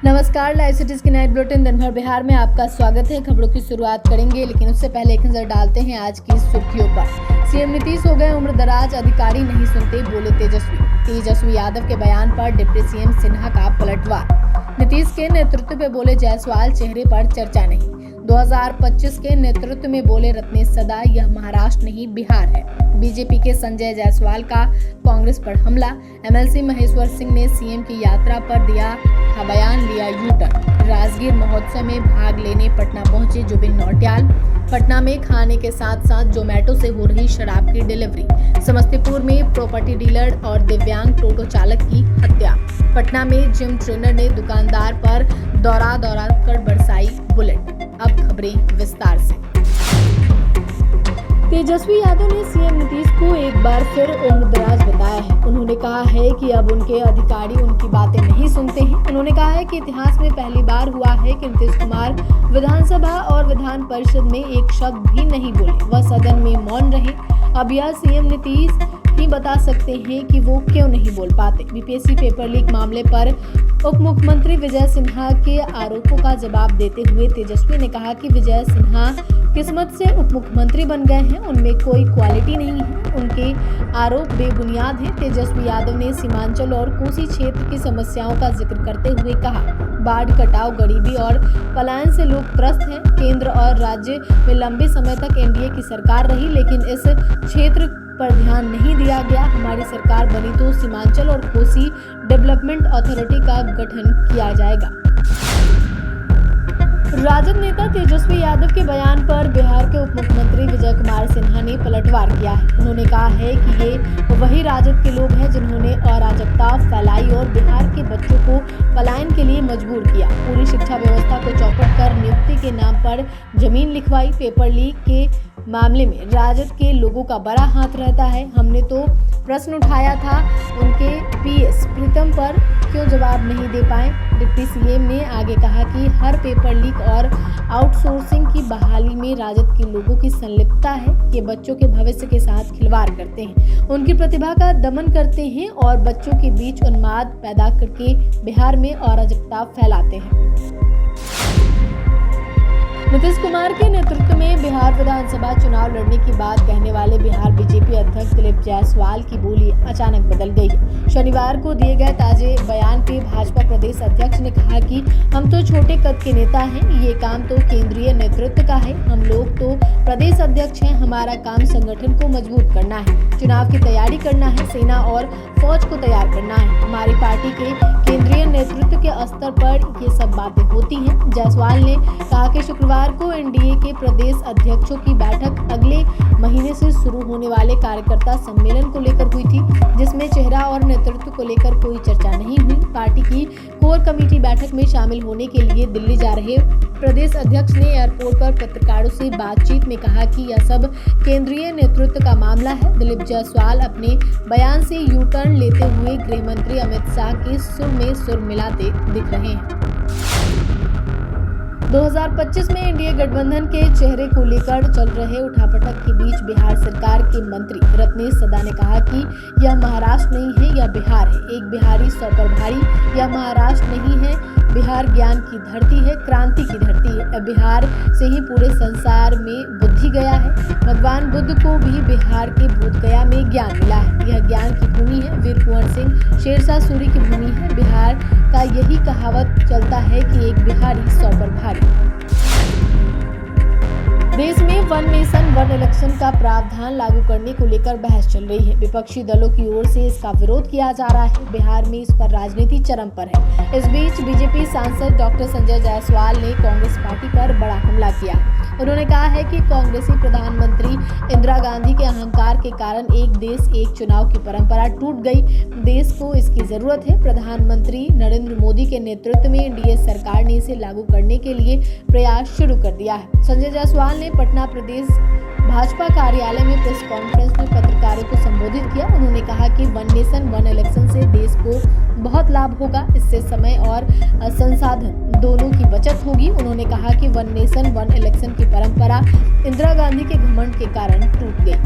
नमस्कार, live cities की night bulletin दिन भर बिहार में आपका स्वागत है। खबरों की शुरुआत करेंगे, लेकिन उससे पहले एक नजर डालते हैं आज की सुर्खियों पर। सीएम नीतीश हो गए उम्रदराज, अधिकारी नहीं सुनते, बोले तेजस्वी यादव के बयान पर डिप्टी सीएम सिन्हा का पलटवार। नीतीश के नेतृत्व में बोले जायसवाल, चेहरे पर चर्चा नहीं। 2025 के नेतृत्व में बोले रत्नेश सदा, यह महाराष्ट्र नहीं बिहार है। बीजेपी के संजय जायसवाल का कांग्रेस पर हमला। एमएलसी महेश्वर सिंह ने सीएम की यात्रा पर दिया बयान, लिया यू-टर्न। राजगीर महोत्सव में भाग लेने पटना पहुंचे जुबिन नौटियाल। पटना में खाने के साथ साथ जोमेटो से हो रही शराब की डिलीवरी। समस्तीपुर में प्रॉपर्टी डीलर और दिव्यांग टोटो चालक की हत्या। पटना में जिम ट्रेनर ने दुकानदार पर दौरा कर बरसाई बुलेट। अब खबरें विस्तार से। तेजस्वी यादव ने सीएम नीतीश को एक बार फिर उम्रदराज बताया है। उन्होंने कहा है कि अब उनके अधिकारी उनकी बातें नहीं सुनते हैं। उन्होंने कहा है कि इतिहास में पहली बार हुआ है कि नीतीश कुमार विधानसभा और विधान परिषद में एक शब्द भी नहीं बोले, वह सदन में मौन रहे। अब यह सीएम नीतीश ही बता सकते हैं कि वो क्यों नहीं बोल पाते। बीपीएससी पेपर लीक मामले पर उप मुख्यमंत्री विजय सिन्हा के आरोपों का जवाब देते हुए तेजस्वी ने कहा कि विजय सिन्हा किस्मत से उप मुख्यमंत्री बन गए हैं, उनमें कोई क्वालिटी नहीं है, उनके आरोप बेबुनियाद हैं। तेजस्वी यादव ने सीमांचल और कोसी क्षेत्र की समस्याओं का जिक्र करते हुए कहा, बाढ़, कटाव, गरीबी और पलायन से लोग त्रस्त हैं। केंद्र और राज्य में लंबे समय तक एनडीए की सरकार रही, लेकिन इस क्षेत्र पर ध्यान नहीं दिया गया। हमारी सरकार बनी तो सीमांचल और कोसी डेवलपमेंट अथॉरिटी का गठन किया जाएगा। राजद नेता तेजस्वी यादव के बयान पर बिहार के उप मुख्यमंत्री विजय कुमार सिन्हा ने पलटवार किया है। उन्होंने कहा है कि ये वही राजद के लोग हैं जिन्होंने अराजकता फैलाई और बिहार के बच्चों को पलायन के लिए मजबूर किया। पूरी शिक्षा व्यवस्था को चौपट कर नियुक्ति के नाम पर जमीन लिखवाई। पेपर लीक के मामले में राजद के लोगों का बड़ा हाथ रहता है। हमने तो प्रश्न उठाया था, उनके पीएस प्रीतम पर क्यों जवाब नहीं दे पाए। डिप्टी सीएम ने आगे कहा कि हर पेपर लीक और आउटसोर्सिंग की बहाली में राजद के लोगों की संलिप्तता है। ये बच्चों के भविष्य के साथ खिलवाड़ करते हैं, उनकी प्रतिभा का दमन करते हैं और बच्चों के बीच उन्माद पैदा करके बिहार में अराजकता फैलाते हैं। नीतीश कुमार के नेतृत्व में बिहार विधानसभा चुनाव लड़ने की बात कहने वाले बिहार बीजेपी अध्यक्ष दिलीप जायसवाल की बोली अचानक बदल गई है। शनिवार को दिए गए ताजे बयान पे भाजपा प्रदेश अध्यक्ष ने कहा कि हम तो छोटे कद के नेता हैं, ये काम तो केंद्रीय नेतृत्व का है, हम लोग तो प्रदेश अध्यक्ष हैं, हमारा काम संगठन को मजबूत करना है, चुनाव की तैयारी करना है, सेना और फौज को तैयार करना है। हमारी पार्टी के केंद्रीय नेतृत्व के स्तर पर ये सब बातें होती हैं। जायसवाल ने कहा कि शुक्रवार को एनडीए के प्रदेश अध्यक्षों की बैठक अगले महीने से शुरू होने वाले कार्यकर्ता सम्मेलन को लेकर हुई थी, जिसमें चेहरा और नेतृत्व को लेकर कोई चर्चा नहीं हुई। पार्टी की कोर कमेटी बैठक में शामिल होने के लिए दिल्ली जा रहे प्रदेश अध्यक्ष ने एयरपोर्ट पर पत्रकारों से बातचीत में कहा कि यह सब केंद्रीय नेतृत्व का मामला है। दिलीप जायसवाल अपने बयान से यू टर्न लेते हुए गृह मंत्री अमित शाह के सुर में सुर मिलाते दिख रहे हैं। 2025 में एनडीए गठबंधन के चेहरे को लेकर चल रहे उठापटक के बीच बिहार सरकार के मंत्री रत्नेश सदा ने कहा कि यह महाराष्ट्र नहीं है, यह बिहार है। एक बिहारी 100 पर भारी। यह महाराष्ट्र नहीं है, बिहार ज्ञान की धरती है, क्रांति की धरती है। बिहार से ही पूरे संसार में बुद्धि गया है। भगवान बुद्ध को भी बिहार के बोध गया में ज्ञान मिला है। यह ज्ञान की भूमि है। वीर कुंवर सिंह शेरशाह सूरी की भूमि है। बिहार का यही कहावत चलता है कि एक बिहारी 100 पर भारी। देश में वन नेशन वन इलेक्शन का प्रावधान लागू करने को लेकर बहस चल रही है। विपक्षी दलों की ओर से इसका विरोध किया जा रहा है। बिहार में इस पर राजनीति चरम पर है। इस बीच बीजेपी सांसद डॉक्टर संजय जायसवाल ने कांग्रेस पार्टी पर बड़ा हमला किया। उन्होंने कहा है कि कांग्रेसी प्रधानमंत्री इंदिरा गांधी के अहंकार के कारण एक देश एक चुनाव की परंपरा टूट गई। देश को इसकी जरूरत है। प्रधानमंत्री नरेंद्र मोदी के नेतृत्व में एनडीए सरकार ने इसे लागू करने के लिए प्रयास शुरू कर दिया है। संजय जायसवाल ने पटना प्रदेश भाजपा कार्यालय में प्रेस कॉन्फ्रेंस में पत्रकारों को संबोधित किया। उन्होंने कहा कि वन नेशन वन इलेक्शन से देश को बहुत लाभ होगा। इससे समय और संसाधन दोनों की बचत होगी। उन्होंने कहा कि वन नेशन वन इलेक्शन की परंपरा इंदिरा गांधी के घमंड के कारण टूट गई।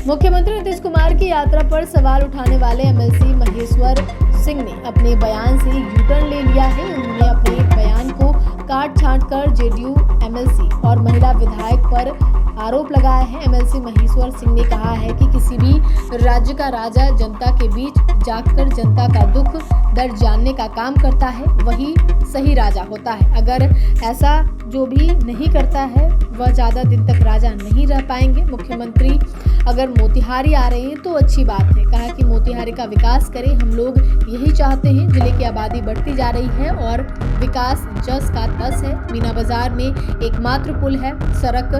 मुख्यमंत्री नीतीश कुमार की यात्रा पर सवाल उठाने वाले एमएलसी महेश्वर सिंह ने अपने बयान से यू-टर्न ले लिया है। उन्होंने अपने बयान को काट छांट कर जेडीयू एमएलसी और महिला विधायक पर आरोप लगाया है। एमएलसी महेश्वर सिंह ने कहा है कि किसी भी राज्य का राजा जनता के बीच जाकर जनता का दुख दर्द जानने का काम करता है, वही सही राजा होता है। अगर ऐसा जो भी नहीं करता है वह ज़्यादा दिन तक राजा नहीं रह पाएंगे। मुख्यमंत्री अगर मोतिहारी आ रहे हैं तो अच्छी बात है। कहा कि मोतिहारी का विकास करें, हम लोग यही चाहते हैं। जिले की आबादी बढ़ती जा रही है और विकास जस का तस है। मीना बाजार में एकमात्र पुल है, सड़क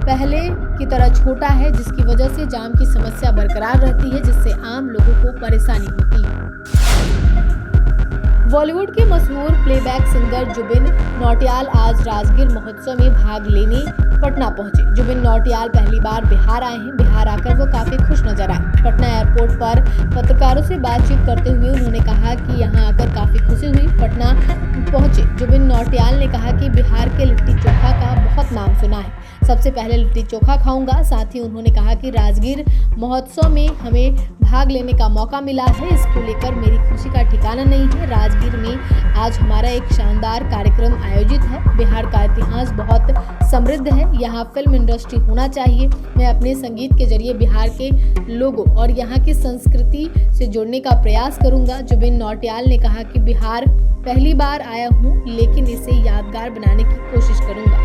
पहले की तरह छोटा है, जिसकी वजह से जाम की समस्या बरकरार रहती है, जिससे आम लोगों को परेशानी होती है। बॉलीवुड के मशहूर प्लेबैक सिंगर जुबिन नौटियाल आज राजगीर महोत्सव में भाग लेने पटना पहुंचे। जुबिन नौटियाल पहली बार बिहार आए हैं। बिहार आकर वो काफी खुश नजर आए। पटना एयरपोर्ट पर पत्रकारों से बातचीत करते हुए उन्होंने कहा कि यहां आकर काफी खुशी हुई। पटना पहुंचे जुबिन नौटियाल ने कहा कि बिहार के लिट्टी चोखा का बहुत नाम सुना है, सबसे पहले लिट्टी चोखा खाऊंगा। साथ ही उन्होंने कहा कि राजगीर महोत्सव में हमें भाग लेने का मौका मिला है, इसको लेकर मेरी खुशी का ठिकाना नहीं है। राजगीर में आज हमारा एक शानदार कार्यक्रम आयोजित है। बिहार का इतिहास बहुत समृद्ध है, यहाँ फिल्म इंडस्ट्री होना चाहिए। मैं अपने संगीत के जरिए बिहार के लोगों और यहाँ की संस्कृति से जुड़ने का प्रयास करूंगा। जुबिन नौटियाल ने कहा कि बिहार पहली बार आया हूँ, लेकिन इसे यादगार बनाने की कोशिश करूंगा।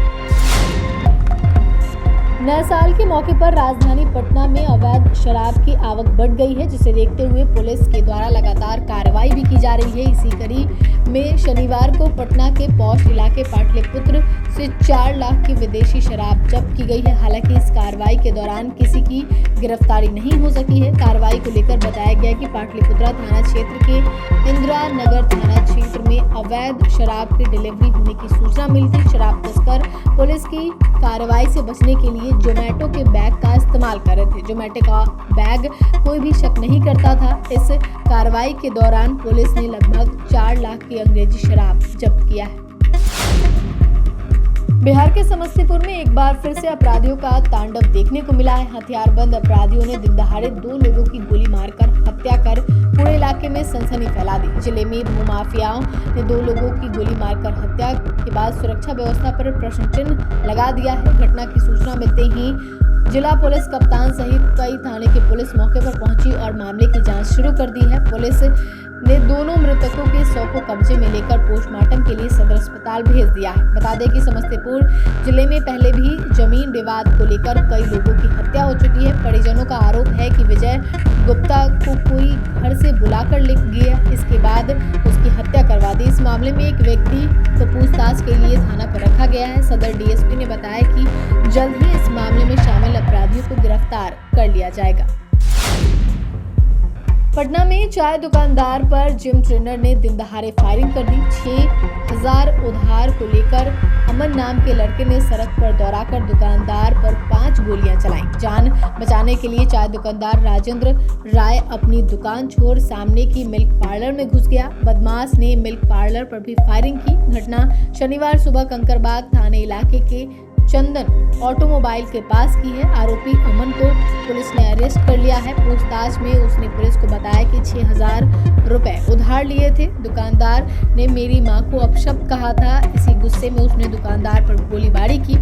नए साल के मौके पर राजधानी पटना में अवैध शराब की आवक बढ़ गई है, जिसे देखते हुए पुलिस के द्वारा लगातार कार्रवाई भी की जा रही है। इसी कड़ी में शनिवार को पटना के पौष इलाके पाटलिपुत्र से 4 लाख की विदेशी शराब जब्त की गई है। हालांकि इस कार्रवाई के दौरान किसी की गिरफ्तारी नहीं हो सकी है। कार्रवाई को लेकर बताया गया कि पाटलिपुत्रा थाना क्षेत्र के इंदिरा नगर थाना क्षेत्र में अवैध शराब की डिलीवरी होने की सूचना मिली थी। शराब तस्कर पुलिस की कार्रवाई से बचने के लिए जोमेटो के बैग का इस्तेमाल कर रहे थे। जोमेटो का बैग कोई भी शक नहीं करता था। इस कार्रवाई के दौरान पुलिस ने लगभग 4 लाख की अंग्रेजी शराब जब्त किया है। बिहार के समस्तीपुर में एक बार फिर से अपराधियों का तांडव देखने को मिला है। हथियारबंद अपराधियों ने दिन दहाड़े 2 लोगों की गोली मारकर हत्या कर पूरे इलाके में सनसनी फैला दी। जिले में भूमाफियाओं ने 2 लोगों की गोली मारकर हत्या के बाद सुरक्षा व्यवस्था पर प्रश्न चिन्ह लगा दिया है। घटना की सूचना मिलते ही जिला पुलिस कप्तान सहित कई थाने की पुलिस मौके पर पहुंची और मामले की जांच शुरू कर दी है। पुलिस ने दोनों मृतकों के शव को कब्जे में लेकर पोस्टमार्टम के लिए सदर अस्पताल भेज दिया है। बता दें कि समस्तीपुर जिले में पहले भी जमीन विवाद को लेकर कई लोगों की हत्या हो चुकी है। परिजनों का आरोप है कि विजय गुप्ता को कोई घर से बुलाकर ले गया, इसके बाद उसकी हत्या करवा दी। इस मामले में एक व्यक्ति को पूछताछ के लिए थाना पर रखा गया है। सदर डीएसपी ने बताया कि जल्द ही इस मामले में शामिल अपराधियों को गिरफ्तार कर लिया जाएगा। पटना में चाय दुकानदार पर जिम ट्रेनर ने दिन दहाड़े फायरिंग कर दी। 6000 उधार को लेकर अमन नाम के लड़के ने सड़क पर दौड़ाकर दुकानदार पर 5 गोलियां चलाईं। जान बचाने के लिए चाय दुकानदार राजेंद्र राय अपनी दुकान छोड़ सामने की मिल्क पार्लर में घुस गया। बदमाश ने मिल्क पार्लर पर भी फायरिंग की। घटना शनिवार सुबह कंकरबाग थाने इलाके के चंदन ऑटोमोबाइल के पास की है। आरोपी अमन को पुलिस ने अरेस्ट कर लिया है। पूछताछ में उसने पुलिस को बताया कि 6000 रुपए उधार लिए थे। दुकानदार ने मेरी मां को अपशब्द कहा था। इसी गुस्से में उसने दुकानदार पर गोलीबारी की।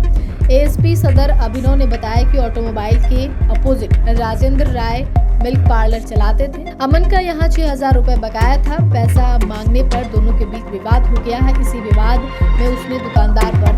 एएसपी सदर अभिनव ने बताया कि ऑटोमोबाइल के अपोजिट राजेंद्र राय मिल्क पार्लर चलाते थे। अमन का यहाँ 6000 रुपए बकाया था। पैसा मांगने पर दोनों के बीच विवाद हो गया है। इसी विवाद में उसने दुकानदार पर